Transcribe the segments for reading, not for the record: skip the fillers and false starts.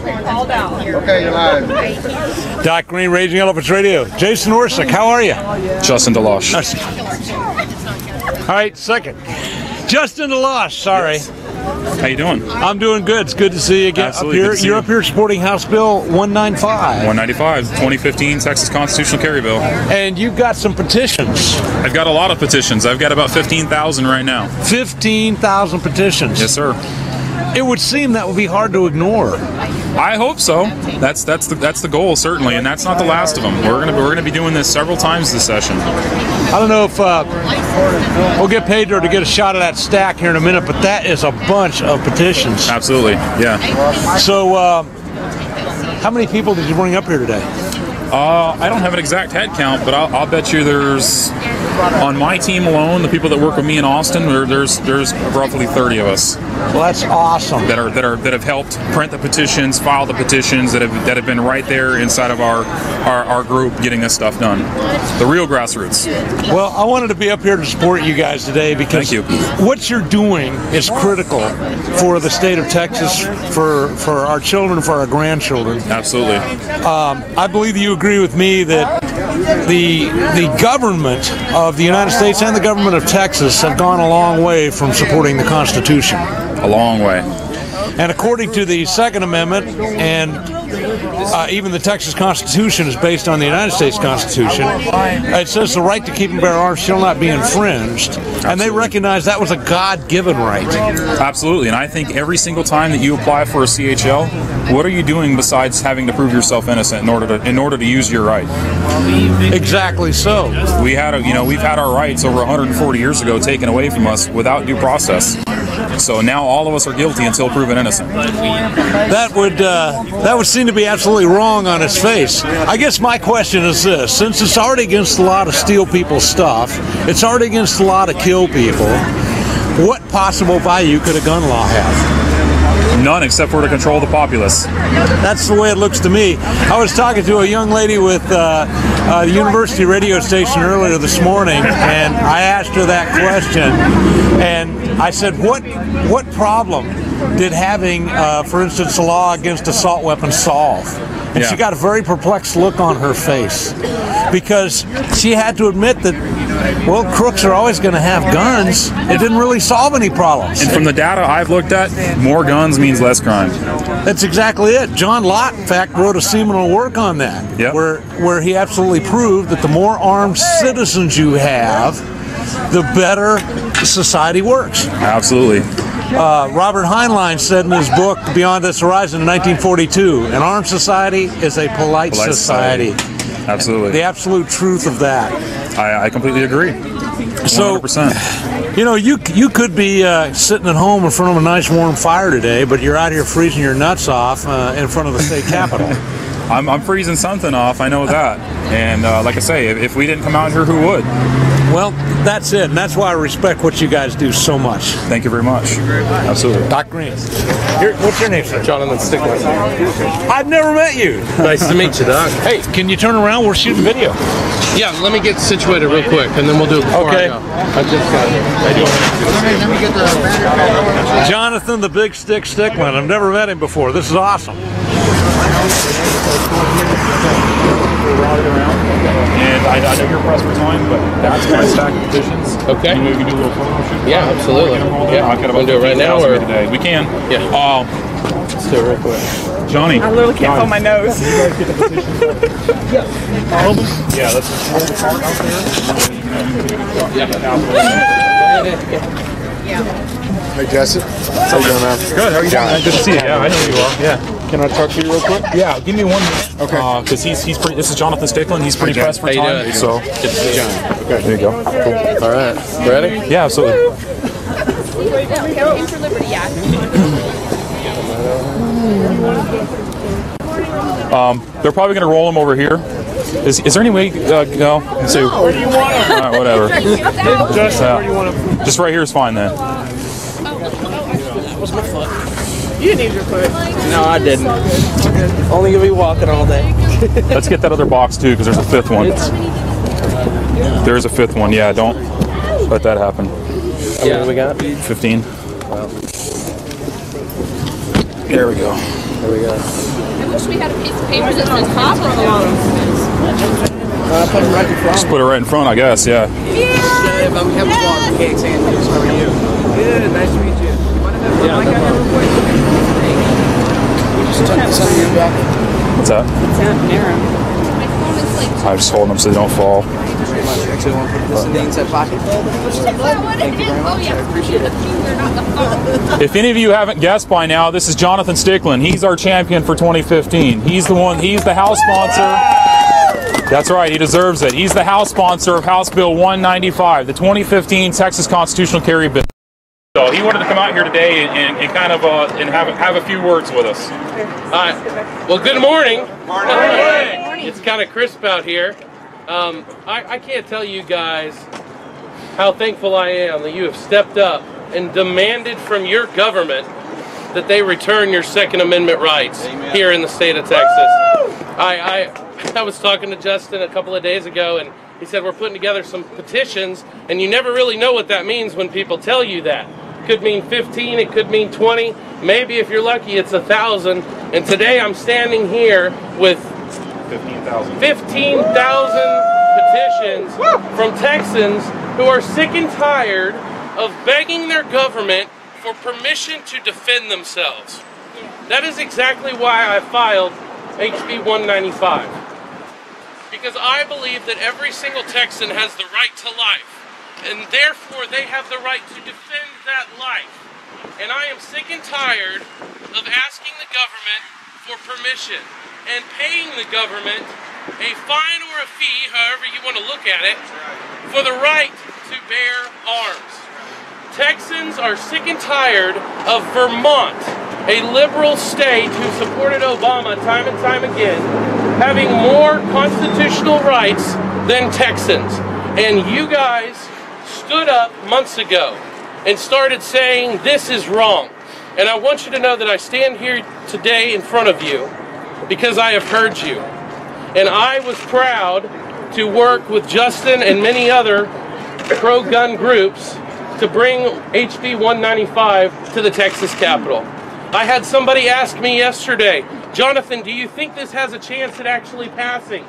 Okay, you're live. Doc Green, Raging Elephants Radio. Jason Orsick, how are you? Justin Delosh. All right, second. Justin Delosh, sorry. Yes. How you doing? I'm doing good. It's good to see you again. Absolutely, up here. good to see You're you. up here supporting House Bill 195. 195, 2015 Texas Constitutional Carry Bill. And you've got some petitions. I've got a lot of petitions. I've got about 15,000 right now. 15,000 petitions. Yes, sir. It would seem that would be hard to ignore. I hope so. That's the goal, certainly, and that's not the last of them. We're gonna be doing this several times this session. I don't know if we'll get Pedro to get a shot of that stack here in a minute, but that is a bunch of petitions. Absolutely, yeah. So, how many people did you bring up here today? I don't have an exact head count, but I'll bet you there's, on my team alone, the people that work with me in Austin, there's roughly 30 of us. Well, that's awesome. That have helped print the petitions, file the petitions, that have been right there inside of our group getting this stuff done. The real grassroots. Well, I wanted to be up here to support you guys today because what you're doing is critical for the state of Texas, for our children, for our grandchildren. Absolutely. I believe you agree with me that the government of the United States and the government of Texas have gone a long way from supporting the Constitution. A long way. And according to the Second Amendment, and even the Texas Constitution is based on the United States Constitution, it says the right to keep and bear arms shall not be infringed. Absolutely. And they recognize that was a God-given right. Absolutely. And I think every single time that you apply for a CHL, what are you doing besides having to prove yourself innocent in order to use your right? Exactly so. We've had our rights over 140 years ago taken away from us without due process. So now all of us are guilty until proven innocent. That would seem to be absolutely wrong on its face. I guess my question is this: since it's already against the law to steal people's stuff, it's already against the law to kill people, what possible value could a gun law have? None, except for to control the populace. That's the way it looks to me. I was talking to a young lady with the university radio station earlier this morning, and I asked her that question, and I said, what problem did having, for instance, a law against assault weapons solve? And she got a very perplexed look on her face, because she had to admit that, well, crooks are always going to have guns. It didn't really solve any problems. And from the data I've looked at, more guns means less crime. That's exactly it. John Lott, in fact, wrote a seminal work on that, where he absolutely proved that the more armed citizens you have, the better society works. Absolutely. Robert Heinlein said in his book, Beyond This Horizon, in 1942, an armed society is a polite society. Absolutely. The absolute truth of that. I completely agree. 100%. So, you could be sitting at home in front of a nice warm fire today, but you're out here freezing your nuts off in front of the state capitol. I'm freezing something off, I know that. And like I say, if we didn't come out here, who would? Well, that's it, and that's why I respect what you guys do so much. Thank you very much. Absolutely. Doc Green. What's your name, sir? Jonathan Stickland. I've never met you. Nice to meet you, Doc. Hey, can you turn around? We're shooting video. Yeah, let me get situated real quick, and then we'll do it before I go. I just got it. Jonathan the Big Stick Stickland. I've never met him before. This is awesome. And I know you're pressed for time, but that's my stack of petitions. Okay. Maybe we can do a little photo shoot. Yeah, absolutely. Yeah, I've got want to do it right now, or today. We can. Yeah. Let's do it real quick. Johnny. I literally can't feel my nose. Yeah, let's roll the cart out there. Hey, Jesse. How you doing, man? Good. How are you doing? Good to see you. Yeah, I know who you are. Yeah. Can I talk to you real quick? Yeah, give me 1 minute. Okay. Because he's pretty. This is Jonathan Stickland. He's pretty pressed for How you time. doing? So Good to see you. okay, there you go. Cool. All right. Ready? Yeah, absolutely. They're probably going to roll them over here. Is there any way? No. Let's see. Where do you want them? All right, whatever. Where do you want them? Just right here is fine then. That was my foot. You didn't need your foot. No, I didn't. Only gonna be walking all day. Let's get that other box too, because there's a fifth one. There's a fifth one. Yeah, don't let that happen. Yeah, we got 15. There we go. There we go. I wish we had a piece of paper that says top on the bottom. Put it right in front. Just put it right in front, I guess, yeah. Shiv, I'm Kevin Vlog, Cakes Sandwiches. How are you? Good, nice to meet you. You want to have fun like I have real quick? We just tuck this under your back. What's that? It's not narrow. My phone is like... I'm just holding them so they don't fall. Very much. You actually want to put this in the inside pocket? Thank you very much. I appreciate it. If any of you haven't guessed by now, this is Jonathan Stickland. He's our champion for 2015. He's the house sponsor. That's right, he deserves it. He's the house sponsor of House Bill 195, the 2015 Texas Constitutional Carry Bill. So he wanted to come out here today and kind of and have a few words with us. Well, good morning. Morning. It's kind of crisp out here. I can't tell you guys how thankful I am that you have stepped up and demanded from your government that they return your Second Amendment rights here in the state of Texas. I was talking to Justin a couple of days ago, and he said we're putting together some petitions, and you never really know what that means when people tell you that. It could mean 15, it could mean 20, maybe if you're lucky it's 1,000, and today I'm standing here with 15,000 petitions from Texans who are sick and tired of begging their government for permission to defend themselves. That is exactly why I filed HB 195. Because I believe that every single Texan has the right to life, and therefore they have the right to defend that life. And I am sick and tired of asking the government for permission and paying the government a fine or a fee, however you want to look at it, for the right to bear arms. Texans are sick and tired of Vermont, a liberal state who supported Obama time and time again, having more constitutional rights than Texans. And you guys stood up months ago and started saying this is wrong. And I want you to know that I stand here today in front of you because I have heard you. And I was proud to work with Justin and many other pro-gun groups to bring HB 195 to the Texas Capitol. I had somebody ask me yesterday, Jonathan, do you think this has a chance at actually passing?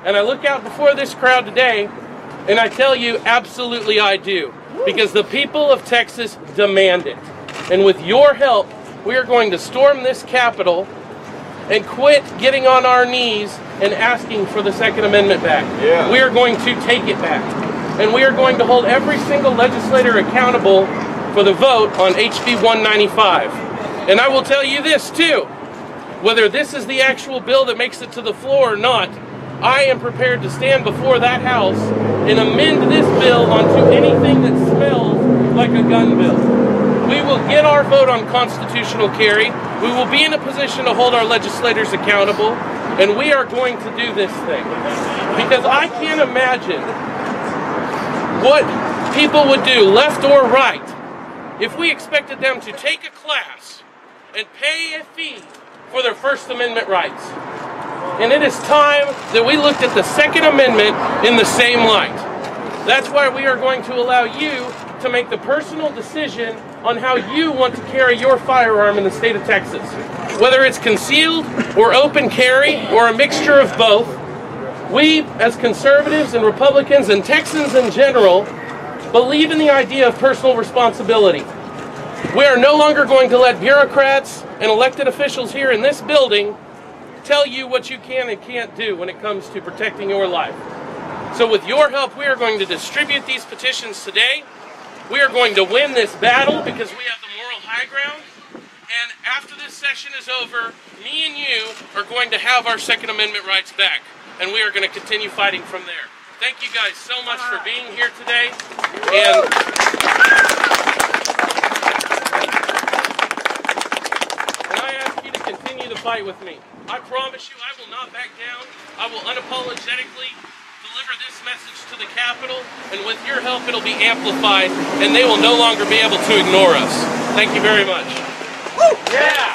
And I look out before this crowd today, and I tell you, absolutely I do. Because the people of Texas demand it. And with your help, we are going to storm this Capitol and quit getting on our knees and asking for the Second Amendment back. Yeah. We are going to take it back. And we are going to hold every single legislator accountable for the vote on HB 195. And I will tell you this too, whether this is the actual bill that makes it to the floor or not, I am prepared to stand before that House and amend this bill onto anything that smells like a gun bill. We will get our vote on constitutional carry, we will be in a position to hold our legislators accountable, and we are going to do this thing. Because I can't imagine what people would do, left or right, if we expected them to take a class and pay a fee for their First Amendment rights. And it is time that we looked at the Second Amendment in the same light. That's why we are going to allow you to make the personal decision on how you want to carry your firearm in the state of Texas. Whether it's concealed or open carry or a mixture of both, we as conservatives and Republicans and Texans in general believe in the idea of personal responsibility. We are no longer going to let bureaucrats and elected officials here in this building tell you what you can and can't do when it comes to protecting your life. So with your help, we are going to distribute these petitions today. We are going to win this battle because we have the moral high ground. And after this session is over, me and you are going to have our Second Amendment rights back. And we are going to continue fighting from there. Thank you guys so much for being here today. And I ask you to continue to fight with me. I promise you I will not back down. I will unapologetically deliver this message to the Capitol, and with your help it'll be amplified, and they will no longer be able to ignore us. Thank you very much. Woo! Yeah!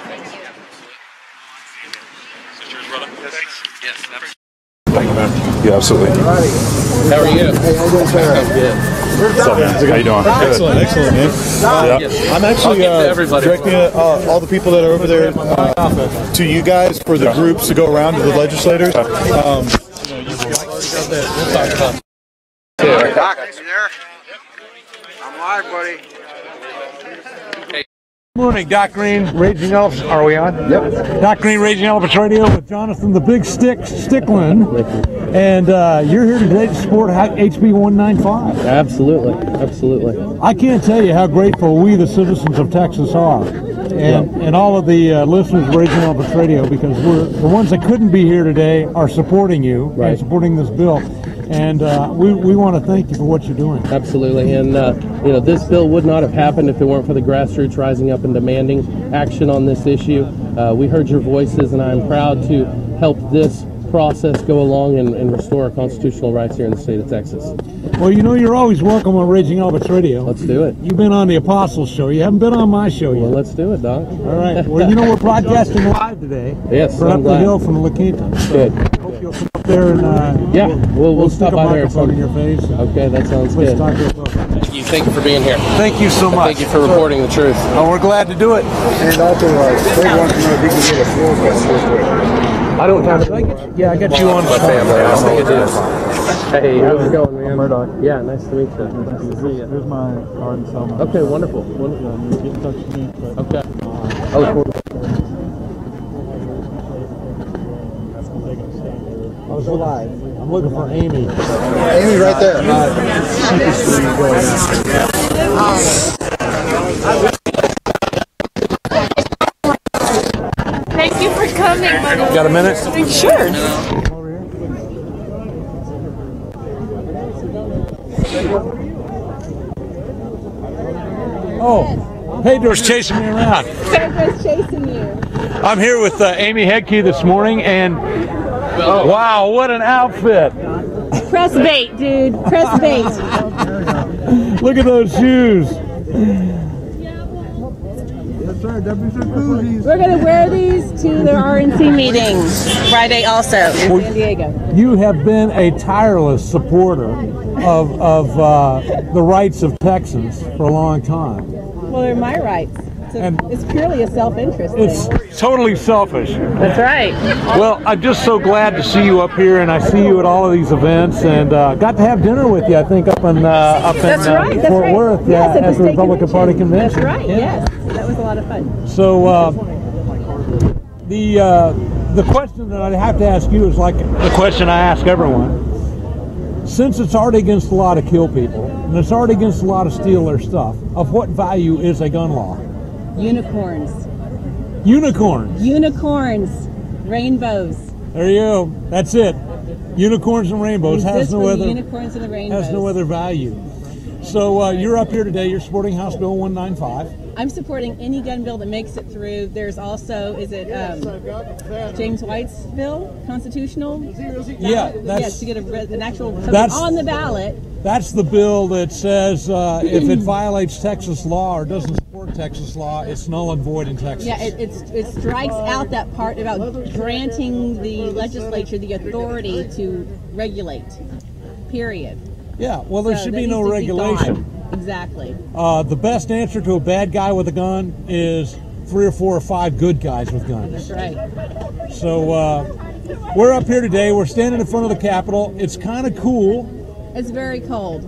Thank you. Is this yours, brother? Yes. Yes, never. Thank you, man. Yeah, absolutely. How are you? Hey, how you doing, sir? I'm good. What's up, man? How you doing? Excellent, excellent, man. I'm actually directing all the people that are over there to you guys for the groups to go around to the legislators. Doc, you there? I'm live, buddy. Good morning, Doc Green, Raging Elephants. Are we on? Yep. Doc Green, Raging Elephants Radio with Jonathan the Big Stickland. And you're here today to support HB 195. Absolutely, absolutely. I can't tell you how grateful we, the citizens of Texas, are. And all of the listeners of Raging Elephants Radio, because the ones that couldn't be here today are supporting you and supporting this bill. And we want to thank you for what you're doing. Absolutely, and you know, this bill would not have happened if it weren't for the grassroots rising up and demanding action on this issue. We heard your voices, and I'm proud to help this process go along and restore our constitutional rights here in the state of Texas. Well, you know, you're always welcome on Raging Elephants Radio. Let's do it. You've been on the Apostles show. You haven't been on my show yet. Well, let's do it, Doc. All right. Well, you know, we're broadcasting live today. Yes, We're I'm up glad. the hill from La Quinta. So Good. hope you'll come up there and we'll stick stop a by there. microphone in your face. Okay, that sounds Let's good. talk to you about that. Thank you for being here. Thank you so much. Thank you for reporting the truth. Oh, we're glad to do it. And also, Craig wants to know if he can get a floor test real quick. I don't have it. Yeah, I got you on My family. I'll make it do. Hey, how's it going, man? Murdoch. Yeah, nice to meet you. Nice to see you. Here's my card and so much. Okay, wonderful. Wonderful. Get in touch with me. Okay. I look forward to it. I was live. I'm looking for Amy. Amy right there. Thank you for coming. Got a minute? Sure. Oh, Pedro's chasing me around. Pedro's chasing you. I'm here with Amy Hedtke this morning, and wow, what an outfit. Press bait, dude. Press bait. Look at those shoes. We're going to wear these to the RNC meeting Friday also in San Diego. You have been a tireless supporter of the rights of Texans for a long time. Well, they're my rights. And It's purely a self-interest it's thing. totally selfish. That's right. Well, I'm just so glad to see you up here, and I see you at all of these events, and got to have dinner with you, I think, up in That's right. That's Fort right. Worth Yes, at the state Republican Party convention. That's right. Yeah. Yes, that was a lot of fun. So the question that I have to ask you is like the question I ask everyone. Since it's already against the law to kill people, and it's already against the law to steal their stuff, of what value is a gun law? Unicorns. Unicorns. Unicorns. Rainbows. There you go. That's it. Unicorns and rainbows has no other unicorns and the rainbows. has no other value. So you're up here today. You're supporting House Bill 195. I'm supporting any gun bill that makes it through. There's also, is it James White's bill, constitutional? Yeah, that's yes, to get an actual something that's- on the ballot. that's the bill that says if it violates Texas law or doesn't support Texas law, it's null and void in Texas. Yeah, it strikes out that part about granting the legislature the authority to regulate. Period. Yeah, well, there So should that be no needs to regulation. gone. Exactly. The best answer to a bad guy with a gun is 3 or 4 or 5 good guys with guns. That's right. So we're up here today. We're standing in front of the Capitol. It's kind of cool. It's very cold.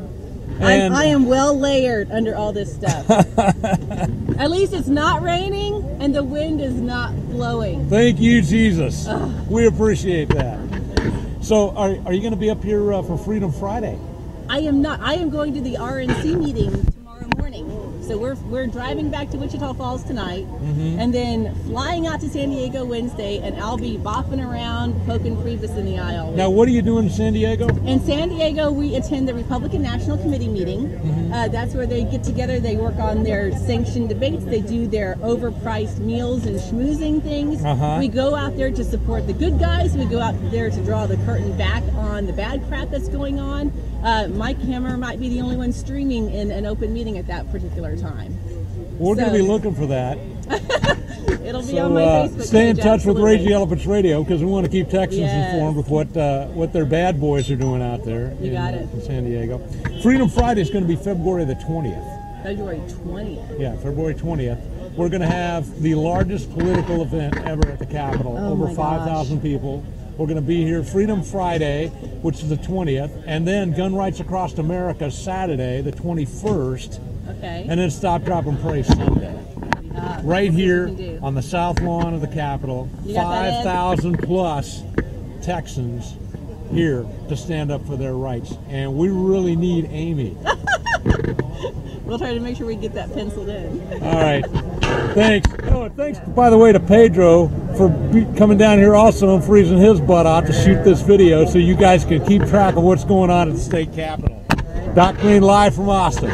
And I am well layered under all this stuff. At least it's not raining and the wind is not blowing. thank you, Jesus. We appreciate that. So are you going to be up here for Freedom Friday? I am not. I am going to the RNC meeting tomorrow morning. So we're driving back to Wichita Falls tonight, and then flying out to San Diego Wednesday, and I'll be bopping around, poking Priebus in the eye all week. Now, what are you doing in San Diego? In San Diego, we attend the Republican National Committee meeting. That's where they get together, they work on their sanctioned debates, they do their overpriced meals and schmoozing things. We go out there to support the good guys, we go out there to draw the curtain back on the bad crap that's going on. My camera might be the only one streaming in an open meeting at that particular time. We're going to be looking for that. It'll be on my Facebook stay in page, touch with absolutely. Ragey Elephants Radio because we want to keep Texans Yes. informed with what their bad boys are doing out there in San Diego. Freedom Friday is going to be February the 20th. February 20th. Yeah, February 20th. We're going to have the largest political event ever at the Capitol. Oh over my 5,000 people. We're going to be here Freedom Friday, which is the 20th, and then Gun Rights Across America Saturday, the 21st, Okay. and then Stop, Drop, and Pray Sunday. Right here we can do. on the south lawn of the Capitol, You got that, Ed? 5,000 plus Texans here to stand up for their rights, and we really need Amy. We'll try to make sure we get that penciled in. All right. Thanks. Oh, thanks, by the way, to Pedro for coming down here also and freezing his butt out to shoot this video so you guys can keep track of what's going on at the state capitol. Doc Green live from Austin.